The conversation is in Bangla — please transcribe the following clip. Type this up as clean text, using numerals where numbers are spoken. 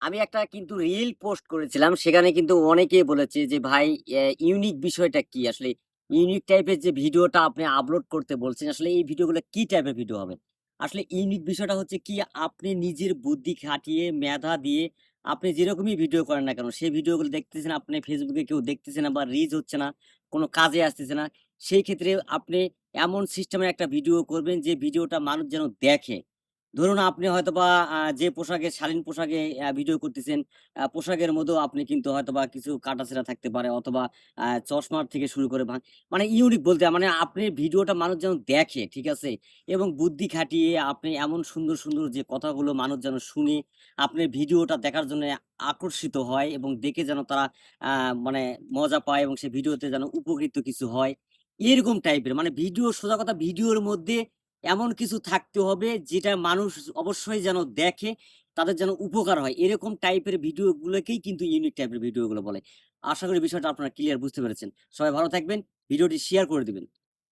আমি একটা কিন্তু রিল পোস্ট করেছিলাম। সেখানে কিন্তু অনেকেই বলেছে যে, "ভাই ইউনিক বিষয়টা কি? আসলে ইউনিক টাইপের যে ভিডিওটা আপনি আপলোড করতে বলছেন, আসলে এই ভিডিওগুলো কি টাইপের ভিডিও হবে?" আসলে ইউনিক বিষয়টা হচ্ছে কি? আপনি নিজের বুদ্ধি খাটিয়ে, মেধা দিয়ে আপনি যেরকমই ভিডিও করেন না কেন, সেই ভিডিওগুলো দেখতেছেন আপনি Facebook এ কেউ দেখতেছে না বা রিচ হচ্ছে না, কোনো কাজে আসতেছে না। সেই ক্ষেত্রে আপনি এমন সিস্টেমের একটা ভিডিও করবেন যে ভিডিওটা মানুষ যেন দেখে। ধরুন আপনি হয়তোবা যে পোশাকে শালীন পোশাকে ভিডিও করতেছেন, পোশাকের মধ্যেও আপনি কিন্তু হয়তোবা কিছু কাটাছেঁড়া থাকতে পারে অথবা চশমার থেকে শুরু করে মানে ইউনিক বলতে মানে আপনি ভিডিওটা মানুষ যেন দেখে, ঠিক আছে? এবং বুদ্ধি খাটিয়ে আপনি এমন সুন্দর, সুন্দর যে কথাগুলো মানুষ যেন শুনে আপনার ভিডিওটা দেখার জন্য আকর্ষিত হয় এবং দেখে যেন তারা আ মানে মজা পায় এবং সে ভিডিওতে যেন উপকৃত কিছু হয়। এরকম টাইপের মানে ভিডিও সোজা কথা ভিডিওর মধ্যে এমন কিছু থাকতে হবে যেটা মানুষ অবশ্যই যেন দেখে, তাদের যেন উপকার হয়। এরকম টাইপের ভিডিও গুলোকেই কিন্তু ইউনিক টাইপের ভিডিও গুলো বলে। আশা করি বিষয়টা আপনারা ক্লিয়ার বুঝতে পেরেছেন। সবাই ভালো থাকবেন। ভিডিওটি শেয়ার করে দিবেন।